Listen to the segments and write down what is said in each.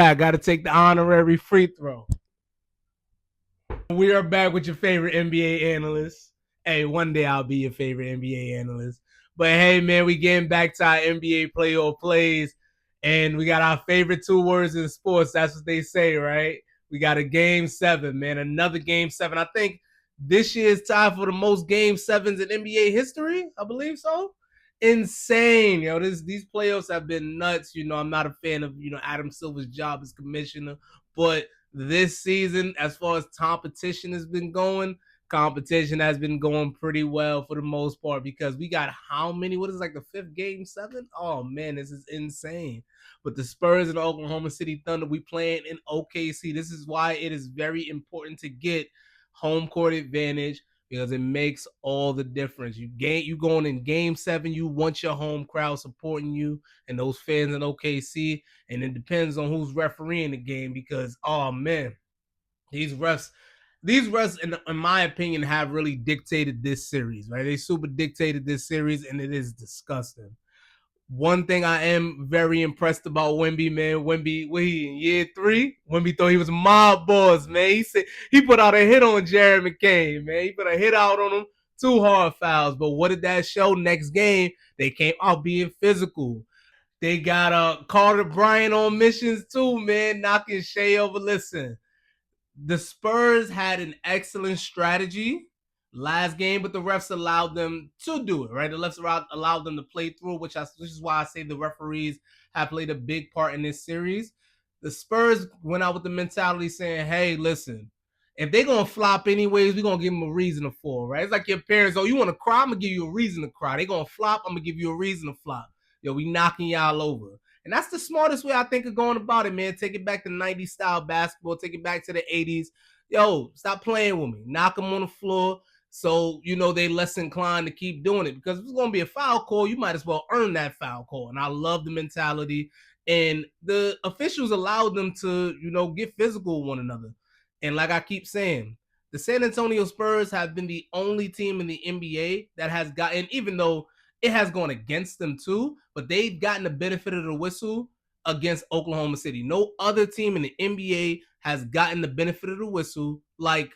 I got to take the honorary free throw. We are back with your favorite NBA analyst. Hey, one day I'll be your favorite NBA analyst. But hey, man, we getting back to our NBA playoff plays, and we got our favorite two words in sports. That's what they say, right? We got a game seven, man. Another game seven. I think this year's tied for the most game sevens in NBA history. I believe so. Insane, yo. These playoffs have been nuts. I'm not a fan of Adam Silver's job as commissioner, but this season, as far as competition has been going, competition has been going pretty well for the most part because we got how many? What is like the fifth game seven? Oh man, this is insane. But the Spurs and the Oklahoma City Thunder, we playing in OKC. This is why it is very important to get home court advantage because it makes all the difference. You going in game seven, you want your home crowd supporting you and those fans in OKC, and it depends on who's refereeing the game because oh man, these refs in my opinion have really dictated this series, right? They super dictated this series and it is disgusting. One thing I am very impressed about Wemby, man. Wemby, in year three? Wemby thought he was mob boss, man. He said he put out a hit on Jared McCain, man. He put a hit out on him, 2 hard fouls. But what did that show? Next game, they came out being physical. They got Carter Bryant on missions too, man, knocking Shea over. Listen, the Spurs had an excellent strategy last game, but the refs allowed them to do it, right? The refs allowed them to play through, which is why I say the referees have played a big part in this series. The Spurs went out with the mentality saying, hey, listen, if they're going to flop anyways, we're going to give them a reason to fall, right? It's like your parents, oh, you want to cry? I'm going to give you a reason to cry. They're going to flop? I'm going to give you a reason to flop. Yo, we knocking y'all over. And that's the smartest way I think of going about it, man. Take it back to 90s style basketball. Take it back to the 80s. Yo, stop playing with me. Knock them on the floor so, they less inclined to keep doing it. Because if it's going to be a foul call, you might as well earn that foul call. And I love the mentality. And the officials allowed them to, get physical with one another. And like I keep saying, the San Antonio Spurs have been the only team in the NBA that has gotten, even though it has gone against them too, but they've gotten the benefit of the whistle against Oklahoma City. No other team in the NBA has gotten the benefit of the whistle like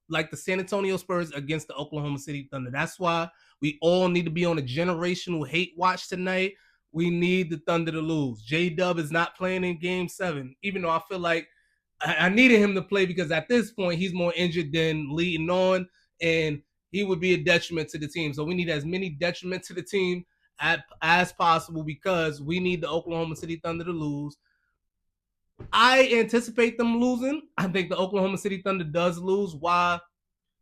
the San Antonio Spurs against the Oklahoma City Thunder. That's why we all need to be on a generational hate watch tonight. We need the Thunder to lose. J-Dub is not playing in Game 7, even though I feel like I needed him to play because at this point he's more injured than leading on, and he would be a detriment to the team. So we need as many detriment to the team as possible because we need the Oklahoma City Thunder to lose. I anticipate them losing. I think the Oklahoma City Thunder does lose. Why?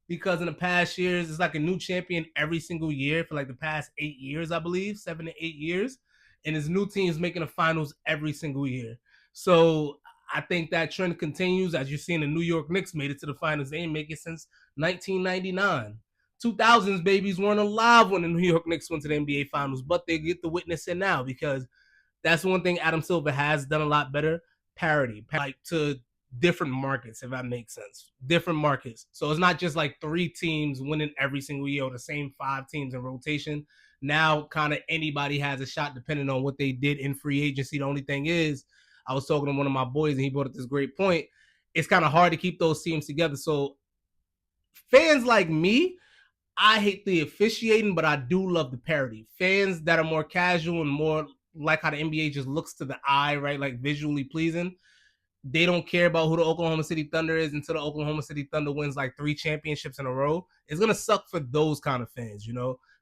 Because in the past years, it's like a new champion every single year for like the past 8 years, I believe, 7 to 8 years. And his new teams making the finals every single year. So I think that trend continues. As you're seeing, the New York Knicks made it to the finals. They ain't make it since 1999. 2000s babies weren't alive when the New York Knicks went to the NBA finals, but they get to witness it now because that's one thing Adam Silver has done a lot better. Parity, like to different markets, if that makes sense. Different markets. So it's not just like 3 teams winning every single year or the same 5 teams in rotation. Now kind of anybody has a shot depending on what they did in free agency. The only thing is, I was talking to one of my boys and he brought up this great point. It's kind of hard to keep those teams together. So fans like me, I hate the officiating, but I do love the parity. Fans that are more casual and more like how the NBA just looks to the eye, right? Like visually pleasing. They don't care about who the Oklahoma City Thunder is until the Oklahoma City Thunder wins like 3 championships in a row. It's going to suck for those kind of fans,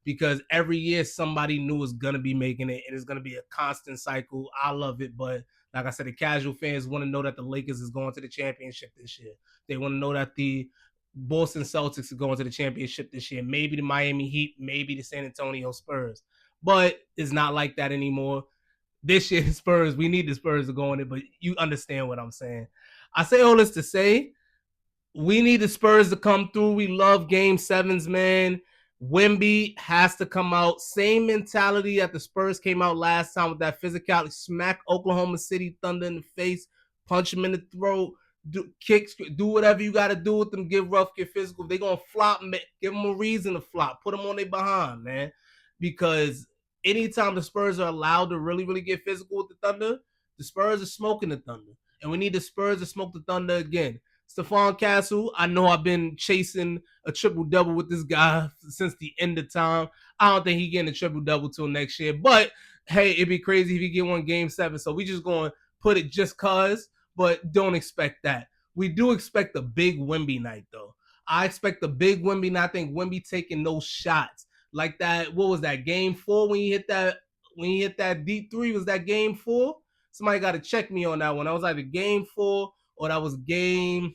because every year somebody new is going to be making it and it's going to be a constant cycle. I love it, but like I said, the casual fans want to know that the Lakers is going to the championship this year. They want to know that the Boston Celtics are going to the championship this year. Maybe the Miami Heat, maybe the San Antonio Spurs. But it's not like that anymore. This year, Spurs, we need the Spurs to go in it, but you understand what I'm saying. I say all this to say, we need the Spurs to come through. We love game sevens, man. Wemby has to come out. Same mentality that the Spurs came out last time with that physicality. Smack Oklahoma City Thunder in the face, punch them in the throat, do kicks, do whatever you got to do with them. Get rough, get physical. If they're going to flop, give them a reason to flop. Put them on their behind, man. Because anytime the Spurs are allowed to really, really get physical with the Thunder, the Spurs are smoking the Thunder. And we need the Spurs to smoke the Thunder again. Stephon Castle, I know I've been chasing a triple-double with this guy since the end of time. I don't think he getting a triple-double till next year. But, hey, it'd be crazy if he get one Game 7. So we just going to put it just cuz, but don't expect that. We do expect a big Wemby night, though. I expect a big Wemby night. I think Wemby taking those shots. Like that, what was that, Game 4 when he hit that deep three? Was that Game 4? Somebody got to check me on that one. I was either Game 4 or that was Game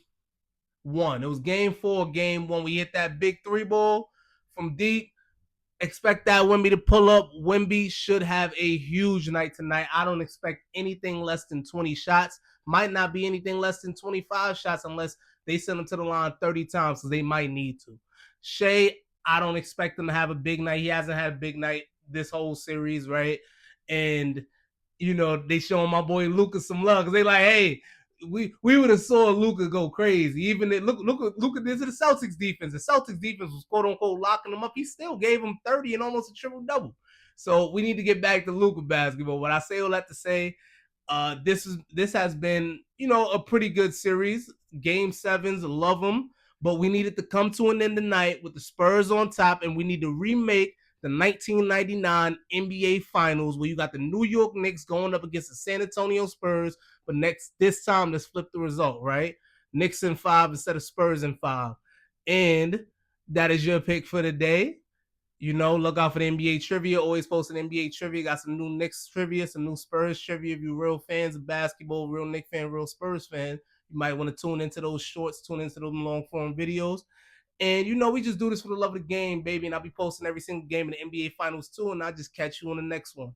1. It was Game 4 or Game 1. We hit that big three ball from deep. Expect that Wemby to pull up. Wemby should have a huge night tonight. I don't expect anything less than 20 shots. Might not be anything less than 25 shots unless they send him to the line 30 times because they might need to. Shea, I don't expect him to have a big night. He hasn't had a big night this whole series, right? And, they showing my boy Luka some love because they like, hey, we would have saw Luka go crazy. Even Luka did to the Celtics defense. The Celtics defense was quote unquote locking him up. He still gave him 30 and almost a triple double. So we need to get back to Luka basketball. What I say all that to say, this has been a pretty good series. Game 7s, love them, but we needed to come to an end tonight with the Spurs on top, and we need to remake the 1999 NBA Finals where you got the New York Knicks going up against the San Antonio Spurs, but this time let's flip the result, right? Knicks in 5 instead of Spurs in 5. And that is your pick for the day. Look out for the NBA trivia. Always posting NBA trivia. Got some new Knicks trivia, some new Spurs trivia. If you're real fans of basketball, real Knicks fan, real Spurs fan, you might want to tune into those shorts, tune into those long form videos. And we just do this for the love of the game, baby. And I'll be posting every single game in the NBA Finals too. And I'll just catch you on the next one.